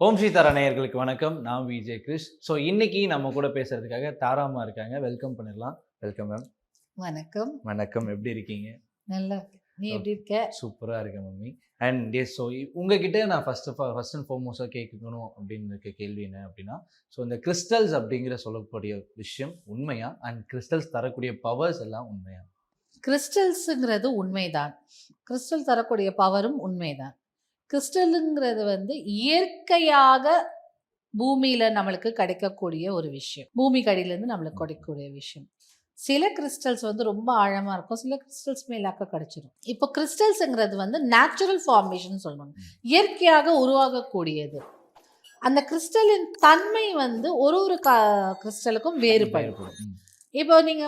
ஓம் ஸ்ரீ தாரா நேயர்களுக்கு வணக்கம். நான் விஜய் கிருஷ். ஸோ இன்னைக்கு நம்ம கூட பேசுறதுக்காக தாராமா இருக்காங்க. வெல்கம் பண்ணிடலாம். Welcome ma'am. வணக்கம். வணக்கம். எப்படி இருக்கீங்க? நல்லா இருக்கேன். நீ எப்படி இருக்க? சூப்பரா இருக்கேன் மம்மி. அண்ட் எஸ், ஸோ உங்ககிட்ட நான் ஃபர்ஸ்ட் அண்ட் ஃபார்மோஸ்டாக கேட்கணும் அப்படின்னு இருக்க கேள்வி என்ன அப்படின்னா, ஸோ இந்த கிறிஸ்டல்ஸ் அப்படிங்கிற சொல்லக்கூடிய விஷயம் உண்மையா? அண்ட் கிறிஸ்டல்ஸ் தரக்கூடிய பவர்ஸ் எல்லாம் உண்மையா? கிறிஸ்டல்ஸுங்கிறது உண்மைதான். கிறிஸ்டல் தரக்கூடிய பவரும் உண்மைதான். கிறிஸ்டலுங்கிறது இயற்கையாக பூமியில நம்மளுக்கு கிடைக்கக்கூடிய ஒரு விஷயம். பூமிக்கு அடியிலேருந்து நம்மளுக்கு கிடைக்கக்கூடிய விஷயம். சில கிறிஸ்டல்ஸ் ரொம்ப ஆழமா இருக்கும், சில கிறிஸ்டல்ஸ் மேலாக்க கிடைச்சிடும். இப்போ கிறிஸ்டல்ஸுங்கிறது நேச்சுரல் ஃபார்மேஷன் சொல்லுவாங்க, இயற்கையாக உருவாகக்கூடியது. அந்த கிறிஸ்டலின் தன்மை ஒரு ஒரு கிறிஸ்டலுக்கும் வேறுபடும். இப்போ நீங்க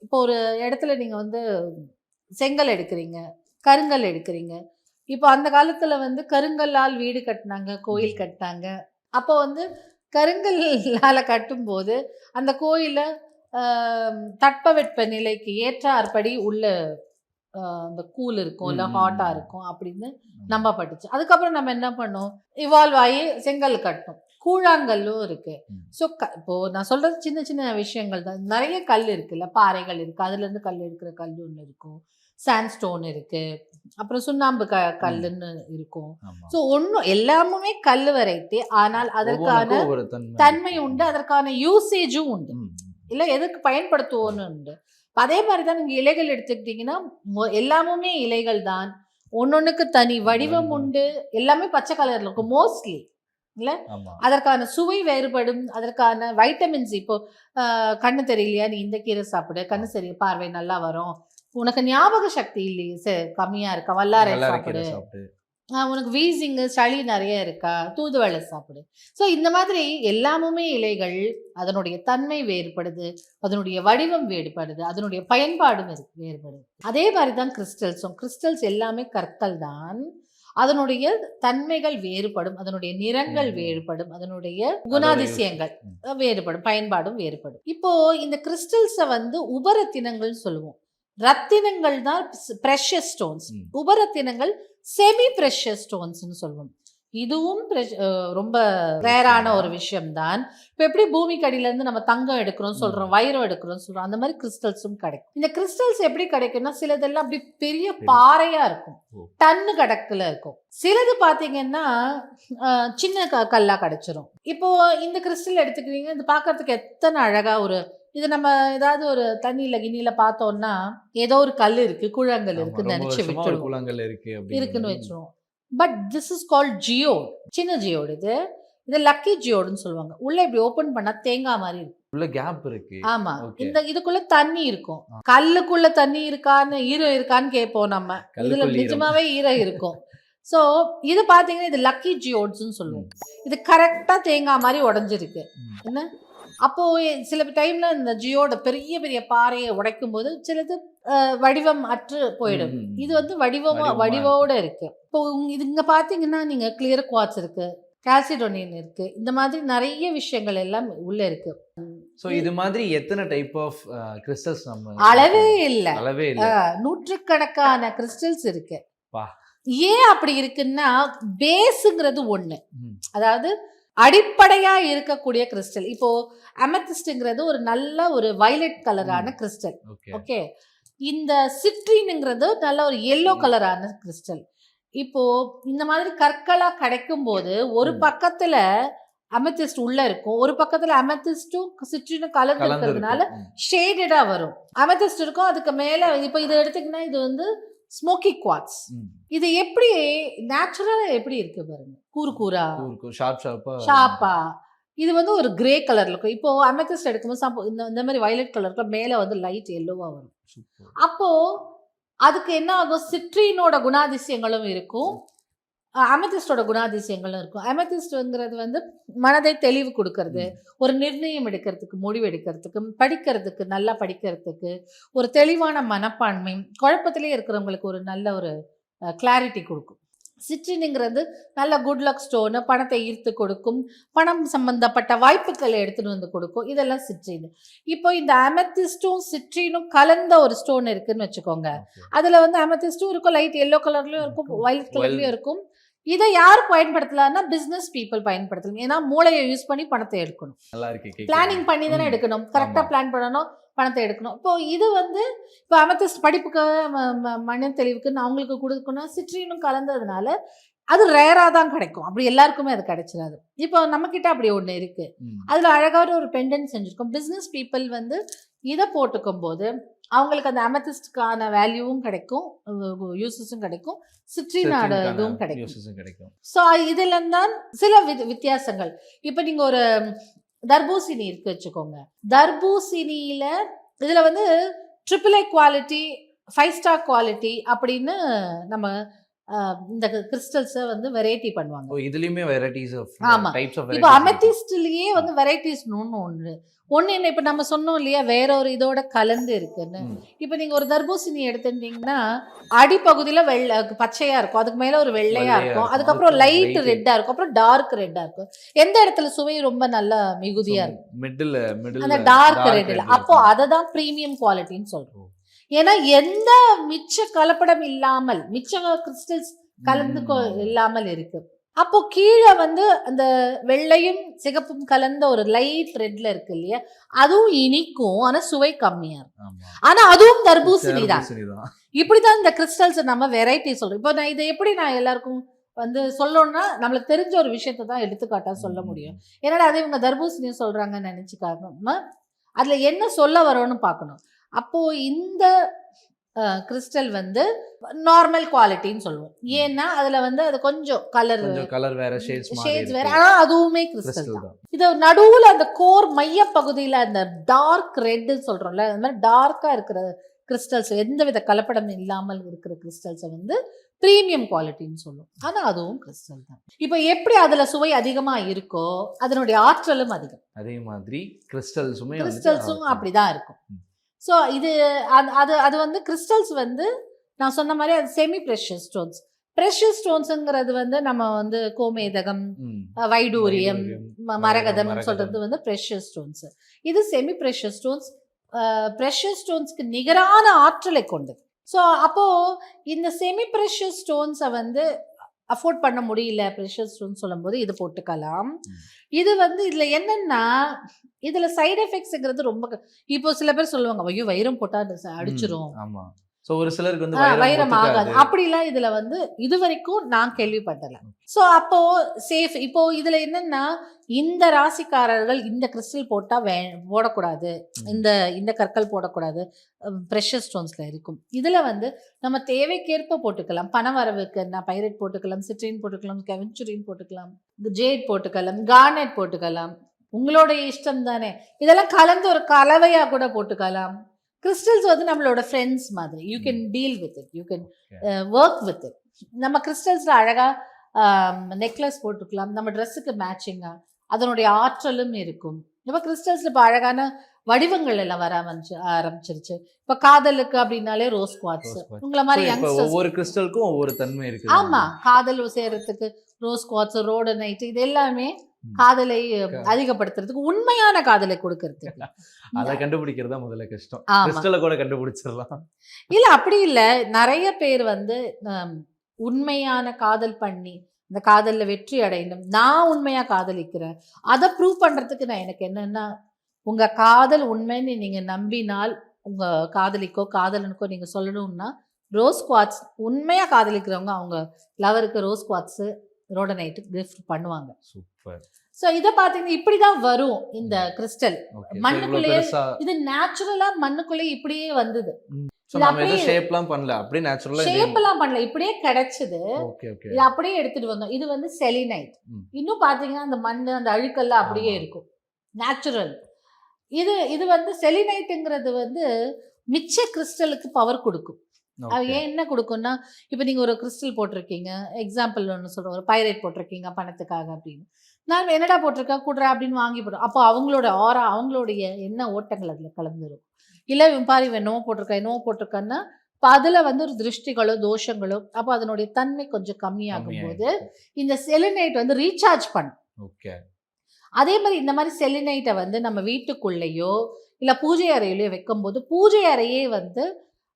இப்போ ஒரு இடத்துல நீங்க செங்கல் எடுக்கிறீங்க, கருங்கல் எடுக்கிறீங்க. இப்போ அந்த காலத்துல கருங்கல்லால் வீடு கட்டினாங்க, கோயில் கட்டினாங்க. அப்போ கருங்கல்லால கட்டும்போது அந்த கோயில தட்பவெட்ப நிலைக்கு ஏற்றாற்படி உள்ள அந்த கூல் இருக்கும், இல்லை ஹாட்டா இருக்கும் அப்படின்னு நம்பப்பட்டுச்சு. அதுக்கப்புறம் நம்ம என்ன பண்ணோம், இவால்வ் ஆகி செங்கல் கட்டணும். கூழாங்கல்லும் இருக்கு. ஸோ இப்போ நான் சொல்றது சின்ன சின்ன விஷயங்கள் தான். நிறைய கல் இருக்குல்ல, பாறைகள் இருக்கு, அதுல இருந்து கல் எடுக்கிற கல் ஒன்று இருக்கும், சாண்ட்ஸ்டோன் இருக்கு, அப்புறம் சுண்ணாம்பு கல்லுன்னு இருக்கும். ஸோ ஒன்றும் எல்லாமே கல் வெரைட்டி. ஆனால் அதற்கான தன்மை உண்டு, அதற்கான யூசேஜும் உண்டு, இல்லை எதுக்கு பயன்படுத்துவோன்னு உண்டு. அதே மாதிரி தான் நீங்கள் இலைகள் எடுத்துக்கிட்டிங்கன்னா எல்லாமுமே இலைகள் தான். ஒன்னொன்னுக்கு தனி வடிவம் உண்டு. எல்லாமே பச்சை கலர்ல இருக்கும் மோஸ்ட்லி, இல்லை? அதற்கான சுவை வேறுபடும், அதற்கான வைட்டமின்ஸ். இப்போ கண்ணு தெரியலையா, நீ இந்த கீரை சாப்பிடு, கண்ணு சரி, பார்வை நல்லா வரும். உனக்கு ஞாபக சக்தி இல்லையே கம்மியா இருக்கா, வல்லாரை சாப்பிடு. உனக்கு வீசிங்கு சளி நிறைய இருக்கா, தூதுவளை சாப்பிடு. ஸோ இந்த மாதிரி எல்லாமுமே இலைகள். அதனுடைய தன்மை வேறுபடுது, அதனுடைய வடிவம் வேறுபடுது, அதனுடைய பயன்பாடும் வேறுபடுது. அதே மாதிரி தான் கிறிஸ்டல்ஸும். கிறிஸ்டல்ஸ் எல்லாமே கற்கள் தான். அதனுடைய தன்மைகள் வேறுபடும், அதனுடைய நிறங்கள் வேறுபடும், அதனுடைய குணாதிசயங்கள் வேறுபடும், பயன்பாடும் வேறுபடும். இப்போ இந்த கிறிஸ்டல்ஸை உபரத்தினங்கள் சொல்லுவோம். ரத்தினங்கள் தான் பிரஷஸ் ஸ்டோன்ஸ், உபரத்தினங்கள் செமி பிரஷஸ் ஸ்டோன்ஸ்னு சொல்லுவோம். இதுவும் ரொம்ப ரேரான ஒரு விஷயம் தான். இப்போ எப்படி பூமிக்கு அடியில இருந்து நம்ம தங்கம் எடுக்கிறோம் சொல்றோம், வைரம் எடுக்கிறோம் சொல்றோம், அந்த மாதிரி கிறிஸ்டல்ஸும் கிடைக்கும். இந்த கிறிஸ்டல்ஸ் எப்படி கிடைக்கும்னா, சிலதெல்லாம் அப்படி பெரிய பாறையா இருக்கும், டன்னு கணக்குல இருக்கும். சிலது பாத்தீங்கன்னா சின்ன கல்லா கிடைச்சிரும். இப்போ இந்த கிறிஸ்டல் எடுத்துக்கிறீங்க, இது பாக்குறதுக்கு எத்தனை அழகா இது நம்ம ஏதாவது ஒரு தண்ணியில கிண்ணியில பார்த்தோம்னா ஏதோ ஒரு கல் இருக்கு, கூழாங்கல் இருக்குன்னு நினைச்சு விட்டுருவோம், இருக்குன்னு வச்சிருவோம். But this is called geode, சின்ன ஜியோடு. இது லக்கி ஜியோடுன்னு சொல்லுவாங்க. உள்ள இப்படி ஓபன் பண்ணா தேங்காய் மாதிரி இருக்கும், உள்ள கேப் இருக்கு. ஆமா, இதுக்குள்ள தண்ணி இருக்கும். கல்லுக்குள்ள தண்ணி இருக்கான்னு, ஈரம் இருக்கான்னு கேட்போம் நம்ம. இதுல நிஜமாவே ஈரம் இருக்கும். ஸோ இது பாத்தீங்கன்னா இது லக்கி ஜியோட்ஸ்ன்னு சொல்லுவோம். இது கரெக்டா தேங்காய் மாதிரி உடஞ்சிருக்கு. என்ன அப்போ சில டைம்ல இந்த ஜியோட பெரிய பெரிய பாறையை உடைக்கும் போது சிலது வடிவம் அற்று போயிடும். இது வடிவோட இருக்கு. இப்போ இது இங்க பாத்தீங்கன்னா நீங்க கிளியர் குவார்ட்ஸ் இருக்கு, கால்சிடோனின் இருக்கு, இந்த மாதிரி நிறைய விஷயங்கள் எல்லாம் உள்ள இருக்கு. சோ இது மாதிரி எத்தனை டைப் ஆஃப் கிறிஸ்டல்ஸ் நம்ம அளவே இல்ல, நூற்றுக்கணக்கான கிறிஸ்டல்ஸ் இருக்கு. ஏன் அப்படி இருக்குன்னா, பேஸுங்கிறது ஒண்ணு, அதாவது அடிப்படையா இருக்கக்கூடிய கிறிஸ்டல். இப்போ அமெத்திஸ்ட்ங்கிறது ஒரு நல்ல ஒரு வயலட் கலரான கிறிஸ்டல். ஓகே, இந்த சிட்ரின்ங்கிறது நல்ல ஒரு எல்லோ கலரான கிறிஸ்டல். இப்போ இந்த மாதிரி கற்களா கிடைக்கும் போது ஒரு பக்கத்துல அமெத்திஸ்ட் உள்ள இருக்கும், ஒரு பக்கத்துல அமெத்திஸ்டும் சிட்ரினும் கலந்து இருக்கிறதுனால ஷேடடா வரும். அமெத்திஸ்ட் இருக்கும், அதுக்கு மேல இப்போ இதை எடுத்துக்கினா இது ஸ்மோக்கி குவார்ட்ஸ். இது எப்படி நேச்சுரலா எப்படி இருக்கு பாருங்க, கூறு கூரா, ஷார்ப்பா. இது ஒரு கிரே கலர்ல இருக்கும். இப்போ அமெத்திஸ்ட் எடுக்கும்போது இந்த மாதிரி வயலட் கலருக்கு மேல லைட் எல்லோவா வரும். அப்போ அதுக்கு என்ன ஆகும், சிட்ரினோட குணாதிசயங்களும் இருக்கும், அமெத்திஸ்டோட குணாதிசயங்களும் இருக்கும். அமெத்திஸ்ட்ங்கிறது மனதை தெளிவு கொடுக்கறது, ஒரு நிர்ணயம் எடுக்கிறதுக்கு, முடிவு எடுக்கிறதுக்கு, படிக்கிறதுக்கு, நல்லா படிக்கிறதுக்கு, ஒரு தெளிவான மனப்பான்மை, குழப்பத்திலே இருக்கிறவங்களுக்கு ஒரு நல்ல ஒரு கிளாரிட்டி கொடுக்கும். சிட்ரினுங்கிறது நல்ல குட் லக் ஸ்டோனு, பணத்தை ஈர்த்து கொடுக்கும், பணம் சம்பந்தப்பட்ட வாய்ப்புகளை எடுத்துட்டு கொடுக்கும். இதெல்லாம் சிட்ரின். இப்போ இந்த அமெத்திஸ்டும் சிட்ரினும் கலந்த ஒரு ஸ்டோன் இருக்குன்னு வச்சுக்கோங்க. அதுல அமெத்திஸ்டும் இருக்கும், லைட் எல்லோ கலர்லயும் இருக்கும், வயலட் கலர்லயும் இருக்கும், இதை யார் பயன்படுத்தலாம்னா பிசினஸ் பீப்புள் பயன்படுத்தலாம். ஏன்னா மூளையை யூஸ் பண்ணி பணத்தை எடுக்கணும். நல்லா இருக்கு. பிளானிங் பண்ணி தானே எடுக்கணும். கரெக்டாக பிளான் பண்ணணும், பணத்தை எடுக்கணும். இப்போ இது வந்து இப்போ அமெத்திஸ்ட் படிப்புக்கு மன தெளிவுக்குன்னு அவங்களுக்கு கொடுக்கணும். சிட்ரினும் கலந்ததுனால அது ரேராக தான் கிடைக்கும். அப்படி எல்லாருக்குமே அது கிடைச்சிடாது. இப்போ நம்மக்கிட்ட அப்படி ஒன்று இருக்கு. அதில் அழகான ஒரு பெண்டன்ட் செஞ்சுருக்கோம். பிஸ்னஸ் பீப்புள் வந்து இதை போட்டுக்கும் போது அவங்களுக்கு அந்த அமெத்திஸ்டுக்கான வேல்யூவும் கிடைக்கும், யூசஸும் கிடைக்கும், சிட்ரினோட இதுவும் கிடைக்கும். ஸோ இதுல தான் சில வித்தியாசங்கள். இப்போ நீங்க ஒரு தர்பூசணி இருக்கு வச்சுக்கோங்க. தர்பூசணியில இதுல வந்து AAA குவாலிட்டி, 5 ஸ்டார் குவாலிட்டி அப்படின்னு நம்ம இந்த கிறிஸ்டல்ஸை வந்து வெரைட்டி பண்ணுவாங்க. இதுலயுமே வெரைட்டிஸ் ஆஃப் ஆமா. இப்போ அமெத்திஸ்ட்லயே வந்து வெரைட்டிஸ் ஒன்று என்ன, இப்போ நம்ம சொன்னோம் இல்லையா வேற ஒரு இதோட கலந்து இருக்குன்னு. இப்போ நீங்கள் ஒரு தர்பூசணி எடுத்துட்டீங்கன்னா அடிப்பகுதியில் பச்சையா இருக்கும், அதுக்கு மேலே ஒரு வெள்ளையா இருக்கும், அதுக்கப்புறம் லைட் ரெட்டா இருக்கும், அப்புறம் டார்க் ரெட்டா இருக்கும். எந்த இடத்துல சுவை ரொம்ப நல்லா மிகுதியா இருக்கும், அந்த டார்க் ரெட்ல. அப்போ அதை தான் ப்ரீமியம் குவாலிட்டின்னு சொல்றோம். ஏன்னா எந்த மிச்ச கலப்படம் இல்லாமல், மிச்ச கிறிஸ்டல்ஸ் கலந்து இல்லாமல் இருக்கு. அப்போ கீழே வந்து அந்த வெள்ளையும் சிகப்பும் கலந்த ஒரு லைட் ரெட்ல இருக்கு இல்லையா, அதுவும் இனிக்கும், ஆனா சுவை கம்மியா இருக்கும். ஆனா அதுவும் தர்பூசணி தான். இப்படிதான் இந்த கிறிஸ்டல்ஸ் நம்ம வெரைட்டி சொல்றோம். இப்போ நான் இதை எப்படி நான் எல்லாருக்கும் வந்து சொல்லணும்னா நம்மளுக்கு தெரிஞ்ச ஒரு விஷயத்தை தான் எடுத்துக்காட்டா சொல்ல முடியும். ஏன்னா அதை இவங்க தர்பூசணியும் சொல்றாங்கன்னு நினைச்சுக்காம அதுல என்ன சொல்ல வரோன்னு பார்க்கணும். அப்போ இந்த கிறிஸ்டல் வந்து நார்மல் குவாலிட்டின்னு சொல்லுவோம். ஏன்னா அதுல வந்து அது கொஞ்சம் கலர் வேற, ஷேட்ஸ் வேற, ஆனா அதுவுமே கிறிஸ்டல் தான். இது நடுவுல அந்த கோர் மைய பகுதியில அந்த டார்க் ரெட் சொல்றோம்ல, அந்த மாதிரி டார்க்கா இருக்கிற கிறிஸ்டல்ஸ், எந்தவித கலப்படம் இல்லாமல் இருக்கிற கிறிஸ்டல்ஸை வந்து பிரீமியம் குவாலிட்டின்னு சொல்லுவோம். ஆனா அதுவும் கிறிஸ்டல் தான். இப்போ எப்படி அதுல சுவை அதிகமா இருக்கோ அதனுடைய ஆற்றலும் அதிகம். அதே மாதிரி கிறிஸ்டல்ஸும் அப்படிதான் இருக்கும். ஸோ இது அது வந்து கிறிஸ்டல்ஸ் வந்து நான் சொன்ன மாதிரி அது செமி ப்ரெஷியஸ் ஸ்டோன்ஸ். ப்ரெஷியஸ் ஸ்டோன்ஸுங்கிறது வந்து நம்ம வந்து கோமேதகம், வைடூரியம், மரகதம் சொல்றது வந்து ப்ரெஷியஸ் ஸ்டோன்ஸ். இது செமி ப்ரெஷியஸ் ஸ்டோன்ஸ். ப்ரெஷியஸ் ஸ்டோன்ஸ்க்கு நிகரான ஆற்றலை கொண்டது. ஸோ அப்போ இந்த செமி ப்ரெஷியஸ் ஸ்டோன்ஸை வந்து அஃபோர்ட் பண்ண முடியல ப்ரெஷியஸ் ஸ்டோன்ஸ் சொல்லும்போது இது போட்டுக்கலாம். இது வந்து இதுல என்னன்னா இதுல சைடு எஃபெக்ட்ஸ்ங்கிறது ரொம்ப இப்போ சில பேர் சொல்லுவாங்க ஐயோ வைரம் போட்டா அடிச்சிரும், ஒரு சிலருக்கு வந்து வைரம் ஆகாது, அப்படிலாம் இதுல வந்து இது வரைக்கும் நான் கேள்விப்பட்டல. ஸோ அப்போ சேஃப். இப்போ இதுல என்னன்னா இந்த ராசிக்காரர்கள் இந்த கிறிஸ்டல் போட்டா போடக்கூடாது, இந்த கற்கள் போடக்கூடாது, ப்ரெஷர் ஸ்டோன்ஸ்ல இருக்கும். இதுல வந்து நம்ம தேவைக்கேற்ப போட்டுக்கலாம். பண வரவுக்கு நான் பைரேட் போட்டுக்கலாம், சிட்ரின் போட்டுக்கலாம், கெவன்ச்சுரின் போட்டுக்கலாம், ஜேட் போட்டுக்கலாம், கார்னெட் போட்டுக்கலாம், உங்களோட இஷ்டம் தானே. இதெல்லாம் கலந்து ஒரு கலவையா கூட போட்டுக்கலாம். கிறிஸ்டல்ஸ் வந்து நம்மளோட ஃப்ரெண்ட்ஸ் மாதிரி. You can deal with it, you can work with it. நம்ம கிறிஸ்டல்ஸ்ல அழகா நெக்லஸ் போட்டுக்கலாம், நம்ம ட்ரெஸ்ஸுக்கு மேட்சிங்கா அதனுடைய ஆற்றலும் இருக்கும். இப்போ கிறிஸ்டல்ஸ்ல இப்போ அழகான வடிவங்கள் எல்லாம் வர ஆரம்பிச்சிருச்சு. இப்போ காதலுக்கு அப்படின்னாலே ரோஸ் குவார்ட்ஸ், உங்களை மாதிரி ஒவ்வொரு கிறிஸ்டலுக்கும் ஒவ்வொரு தன்மை இருக்கு. ஆமா, காதல் செய்யறதுக்கு ரோஸ் குவார்ட்ஸ், ரோடனைட், இது எல்லாமே காதலை அதிகப்படுத்துறதுக்கு, உண்மையான காதலை கொடுக்கறதுக்கு. அதை கண்டுபிடிக்கிறதா முதல்ல கஷ்டம். கிறிஸ்டலை கூட கண்டுபிடிச்சிடலாம். இல்ல அப்படி இல்ல, நிறைய பேர் வந்து உண்மையான காதல் பண்ணி இந்த காதல்ல வெற்றி அடையணும், நான் உண்மையா காதலிக்கிறேன், அதை ப்ரூவ் பண்றதுக்கு நான் எனக்கு என்னன்னா உங்க காதல் உண்மைன்னு நீங்க நம்பினால் உங்க காதலிக்கோ காதலனுக்கோ நீங்க சொல்லணும்னா ரோஸ் குவார்ட்ஸ், உண்மையா காதலிக்கிறவங்க அவங்க லவருக்கு ரோஸ் குவார்ட்ஸ், ரோடனைட்டு கிஃப்ட் பண்ணுவாங்க. சூப்பர். ஸோ இதை பார்த்தீங்கன்னா இப்படிதான் வரும் இந்த கிறிஸ்டல். மண்ணுக்குள்ளேயே இது நேச்சுரலா மண்ணுக்குள்ளேயே இப்படியே வந்தது. ஷேப்லாம் பண்ணல, இப்படியே கிடைச்சது. இது அப்படியே எடுத்துட்டு வந்தோம். இது வந்து செலினைட். இன்னும் பாத்தீங்கன்னா அந்த மண் அந்த அழுக்கெல்லாம் அப்படியே இருக்கும், நேச்சுரல். இது வந்து செலினைட்டுங்கிறது வந்து மிச்ச கிறிஸ்டலுக்கு பவர் கொடுக்கும். அது ஏன் என்ன கொடுக்கும்னா, இப்போ நீங்கள் ஒரு கிறிஸ்டல் போட்டிருக்கீங்க, எக்ஸாம்பிள் ஒன்று சொல்கிறோம், ஒரு பைரேட் போட்டிருக்கீங்க பணத்துக்காக அப்படின்னு, நான் என்னடா போட்டிருக்கேன் கூடுறேன் அப்படின்னு வாங்கி போடுறோம். அப்போ அவங்களோட ஆரா, அவங்களுடைய என்ன ஓட்டங்கள் அதில் கலந்துரும். இல்லை பாரு இவன் என்னவோ போட்டிருக்கான்னா இப்போ அதில் வந்து ஒரு திருஷ்டிகளோ தோஷங்களோ, அப்போ அதனுடைய தன்மை கொஞ்சம் கம்மியாகும் போது இந்த செலினைட் வந்து ரீசார்ஜ் பண்ணும். ஓகே. அதே மாதிரி இந்த மாதிரி செலினைட்டை வந்து நம்ம வீட்டுக்குள்ளேயோ இல்லை பூஜை அறையிலையோ வைக்கும்போது பூஜை அறையே வந்து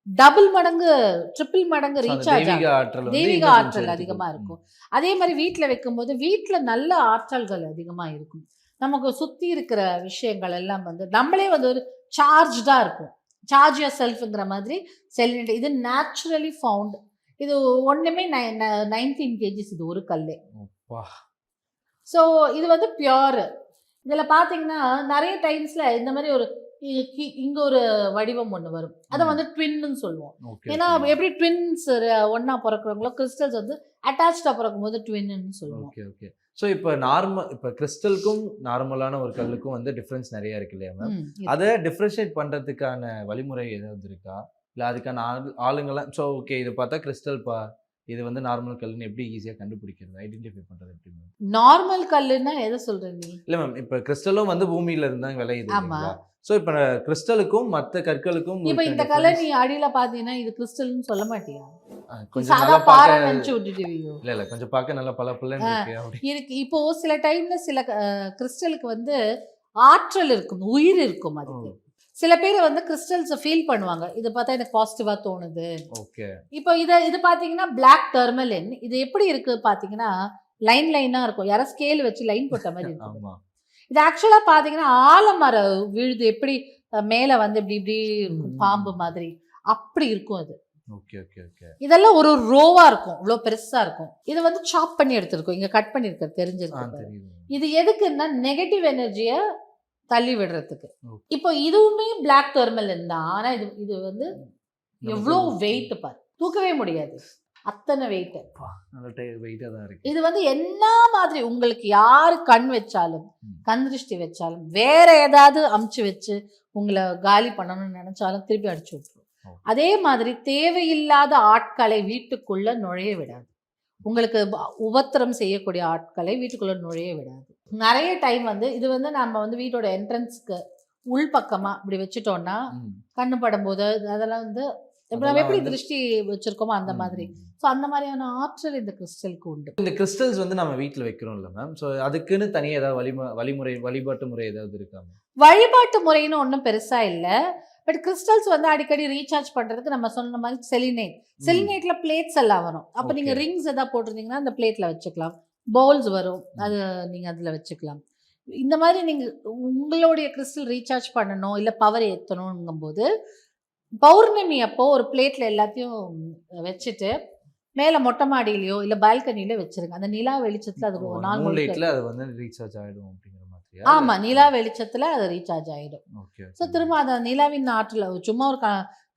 டபுள் மடங்கு ட்ரிபிள் மடங்கு So, அந்த ரீசார்ஜ் தெய்வீக ஆகும். ஆற்றல் வந்து தெய்வீக இன்னும் கொஞ்சம் ஆற்றல் எடுத்துக்கும். அதிகமா இருக்கும். அதே மாதிரி வீட்டில் வைக்கும்போது வீட்டில் நல்ல ஆற்றல்கள் அதிகமா இருக்கும். நமக்கு சுத்தி இருக்கிற விஷயங்கள் எல்லாம் வந்து நம்மளே வந்து ஒரு சார்ஜ்டா இருக்கும். சார்ஜ் யுவர் செல்ஃப்ங்கிற மாதிரி செலினிட்டி இது நேச்சுரலி ஃபவுண்ட். இது ஒண்ணுமே 19 kgs இது ஒரு கல்லே. அப்பா. ஸோ இது வந்து பியோர். இதில் பார்த்தீங்கன்னா நிறைய டைம்ஸ்ல இந்த மாதிரி ஒரு இங்க ஒரு வடிவம் ஒன்று வரும். அதை வந்து ட்வின்னு சொல்லுவோம். Okay, ஏன்னா okay. எப்படி ட்வின்ஸ் ஒன்னா பிறக்கிறவங்களோ கிறிஸ்டல்ஸ் வந்து அட்டாச்சா பிறக்கும் போது ட்வின்னு சொல்லுவோம். Okay okay. ஸோ இப்போ கிறிஸ்டலுக்கும் நார்மலான ஒரு கல்லுக்கும் வந்து டிஃப்ரென்ஸ் நிறைய இருக்கு இல்லையா மேம்? அதை டிஃப்ரென்ஷியேட் பண்றதுக்கான வழிமுறை ஏதாவது இருக்கா? இல்லை அதுக்கான ஆளுங்கெல்லாம் ஸோ ஓகே இது பார்த்தா கிறிஸ்டல்ப்பா, இது வந்து நார்மல் கல்லுன்னு எப்படி ஈஸியாக கண்டுபிடிக்கிறது, ஐடென்டிஃபை பண்றது எப்படி மேம்? நார்மல் கல்லுன்னா எதை சொல்ற நீ? இல்லை மேம், இப்போ கிறிஸ்டலும் வந்து பூமியில இருந்தாங்க விளையுது ஆமா. இல்லைங்களா? ஸோ இப்போ கிறிஸ்டலுக்கும் மற்ற கற்களுக்கும் இப்ப இந்த கல்லை நீ அடியில பாத்தீங்கன்னா இது கிறிஸ்டல்னு சொல்ல மாட்டியா? கொஞ்சம் சாதா நல்லா பாறை பார்க்க நினைச்சு விட்டுடுவியோ? இல்லை கொஞ்சம் பார்க்க நல்லா பல பல்லன்னு இருக்கு அப்படி. இருக்கு. இப்போ சில டைம்ல சில கிறிஸ்டலுக்கு வந்து ஆற்றல் இருக்கும், உயிர் இருக்கும் அதுக்கு. சில பேர் வந்து கிறிஸ்டல்ஸை ஃபீல் பண்ணுவாங்க, இது பார்த்தா எனக்கு பாசிட்டிவா தோணுது. ஓகே. இப்போ இது பாத்தீங்கன்னா பிளாக் டர்மலின். இது எப்படி இருக்கு பாத்தீங்கன்னா லைனா இருக்கும், யாரோ ஸ்கேல் வச்சு லைன் போட்ட மாதிரி இருக்கும். ஆமா. இது ஆக்சுவலா பாத்தீங்கன்னா ஆலமரம் விழுது எப்படி மேல வந்து இப்படி இப்படி இருக்கும், பாம்பு மாதிரி அப்படி இருக்கும் அது. Okay okay okay. இதெல்லாம் ஒரு ரோவா இருக்கும், இவ்வளோ பெருசா இருக்கும். இது வந்து சாப் பண்ணி எடுத்திருக்கோம், இங்க கட் பண்ணிருக்க தெரிஞ்சிருக்கு. இது எதுக்குன்னா நெகட்டிவ் எனர்ஜியை தள்ளி விடுறதுக்கு. இப்போ இதுவுமே பிளாக் டர்மலின் தான். ஆனா இது வந்து எவ்வளோ வெயிட் பாரு, தூக்கவே முடியாது, அத்தனை வெயிட். இது வந்து என்ன மாதிரி உங்களுக்கு யாரு கண் வச்சாலும் கண் திருஷ்டி வச்சாலும் வேற ஏதாவது அமுச்சு வச்சு உங்களை காலி பண்ணணும்னு நினைச்சாலும் திருப்பி அடிச்சு விட்டுரும். அதே மாதிரி தேவையில்லாத ஆட்களை வீட்டுக்குள்ள நுழைய விடாது. உங்களுக்கு உபத்திரம் செய்யக்கூடிய ஆட்களை வீட்டுக்குள்ள நுழைய விடாது. நிறைய டைம் வந்து இது வந்து நம்ம வந்து வீட்டோட என்ட்ரன்ஸ்க்கு உள்பக்கமா இப்படி வச்சுட்டோம்னா கண்ணு படும் போது அதெல்லாம் வந்து நம்ம எப்படி திருஷ்டி வச்சிருக்கோமோ அந்த மாதிரி. ஸோ அந்த மாதிரியான ஆற்றல் இந்த கிறிஸ்டலுக்கு உண்டு. இந்த கிறிஸ்டல்ஸ் வந்து நம்ம வீட்டில் வைக்கிறோம்ல மேம், ஸோ அதுக்குன்னு தனியாக ஏதாவது வழிபாட்டு முறை ஏதாவது இருக்கா? வழிபாட்டு முறைன்னு ஒன்றும் பெருசா இல்லை. பட் கிறிஸ்டல்ஸ் வந்து அடிக்கடி ரீசார்ஜ் பண்றதுக்கு நம்ம சொன்ன மாதிரி செலினேட்ல பிளேட்ஸ் எல்லாம் வரும். அப்போ நீங்க ரிங்ஸ் ஏதாவது போட்டிருந்தீங்கன்னா அந்த பிளேட்ல வச்சுக்கலாம். பவுல்ஸ் வரும், அது நீங்க அதுல வச்சுக்கலாம். இந்த மாதிரி நீங்க உங்களுடைய கிறிஸ்டல் ரீசார்ஜ் பண்ணணும் இல்லை பவர் ஏற்றணுங்கும் போது பௌர்ணமி அப்போ ஒரு பிளேட்ல எல்லாத்தையும் வச்சுட்டு மேல மொட்டை மாடியிலயோ இல்ல பால்கனிலயோ வச்சிருங்க. அந்த நிலா வெளிச்சத்துல அது ஒரு நாள் முழுக்க அது வந்து ரீசார்ஜ் ஆயிடும் அப்படிங்கிற மாதிரி. ஆமா, நிலா வெளிச்சத்துல அது ரீசார்ஜ் ஆயிடும். ஸோ திரும்ப அந்த நிலாவின் ஆற்றல் சும்மா ஒரு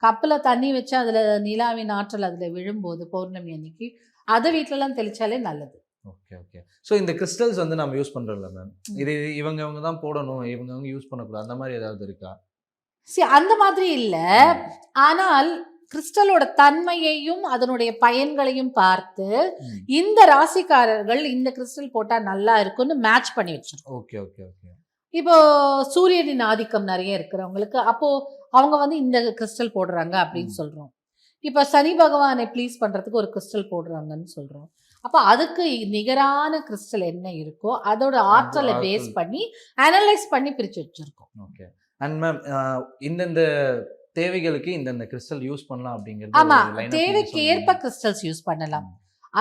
கப்பில் தண்ணி வச்சு அதுல நிலாவின் ஆற்றல் அதுல விழும்போது பௌர்ணமி அன்னைக்கு அதை வீட்டிலலாம் தெளிச்சாலே நல்லது. Okay okay. ஸோ இந்த கிறிஸ்டல்ஸ் வந்து நம்ம யூஸ் பண்றோம்ல மேம், இது இவங்க தான் போடணும், இவங்க யூஸ் பண்ணக்கூடாது, அந்த மாதிரி ஏதாவது இருக்கா? அந்த மாதிரி இல்லை. ஆனால் கிறிஸ்டலோட தன்மையையும் அதனுடைய பயன்களையும் பார்த்து இந்த ராசிக்காரர்கள் இந்த கிறிஸ்டல் போட்டா நல்லா இருக்கும்னு மேட்ச் பண்ணி வச்சிருக்கோம். Okay okay okay. இப்போ சூரியனின் ஆதிக்கம் நிறைய இருக்கிறவங்களுக்கு அப்போ அவங்க வந்து இந்த கிறிஸ்டல் போடுறாங்க அப்படின்னு சொல்றோம். இப்போ சனி பகவானை ப்ளீஸ் பண்றதுக்கு ஒரு கிறிஸ்டல் போடுறாங்கன்னு சொல்றோம். அப்போ அதுக்கு நிகரான கிறிஸ்டல் என்ன இருக்கோ அதோட ஆற்றலை பேஸ் பண்ணி அனலைஸ் பண்ணி பிரிச்சு வச்சிருக்கோம். ஓகே. அண்ட் மேம் இந்தந்த தேவைகளுக்கு இந்தந்த கிறிஸ்டல் யூஸ் பண்ணலாம் அப்படிங்கிறது? ஆமா, தேவைக்கு ஏற்ப கிறிஸ்டல்ஸ் யூஸ் பண்ணலாம்.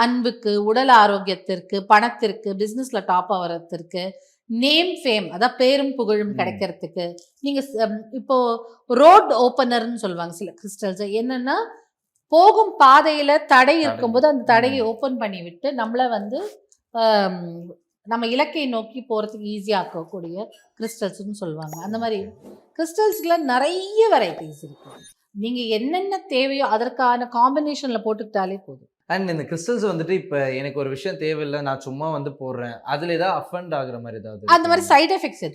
அன்புக்கு, உடல் ஆரோக்கியத்திற்கு, பணத்திற்கு, பிசினஸ்ல டாப் ஆகிறதுக்கு, நேம் ஃபேம் அதான் பேரும் புகழும் கிடைக்கிறதுக்கு. நீங்க இப்போ ரோட் ஓப்பனர்னு சொல்லுவாங்க சில கிறிஸ்டல்ஸ். என்னன்னா போகும் பாதையில தடை இருக்கும்போது அந்த தடையை ஓப்பன் பண்ணி விட்டு நம்மள வந்து நம்ம இலக்கை நோக்கி போறதுக்கு ஈஸியா ஆக்கக்கூடிய கிறிஸ்டல்ஸ்னு சொல்லுவாங்க. அந்த மாதிரி கிறிஸ்டல்ஸ்ல நிறைய வெரைட்டிஸ் இருக்கு. நீங்க என்னென்ன தேவையோ அதற்கான காம்பினேஷன்ல போட்டுக்கிட்டாலே போதும். அண்ட் இந்த கிறிஸ்டல்ஸ் வந்துட்டு இப்போ எனக்கு ஒரு விஷயம் தேவையில்லை, நான் சும்மா வந்து போடுறேன், அதுல ஏதாவது அஃபெண்ட் ஆகுற மாதிரி ஏதாவது? அந்த மாதிரி சைடு எஃபெக்ட்ஸ்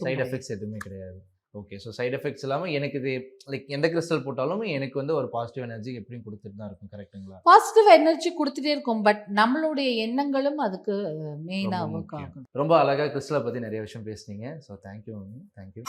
எதுவுமே கிடையாது. ஓகே. ஸோ சைடு எஃபெக்ட்ஸ் இல்லாமல் எனக்கு இது லைக் எந்த கிறிஸ்டல் போட்டாலும் எனக்கு வந்து ஒரு பாசிட்டிவ் எனர்ஜி எப்படியும் கொடுத்துட்டு தான் இருக்கும், கரெக்டுங்களா? பாசிட்டிவ் எனர்ஜி கொடுத்துட்டே இருக்கும். பட் நம்மளுடைய எண்ணங்களும் அதுக்கு மெயினாக ஒர்க் ஆகும். ரொம்ப அழகாக கிறிஸ்டலை பற்றி நிறைய விஷயம் பேசுனீங்க. So thank you ma'am, thank you.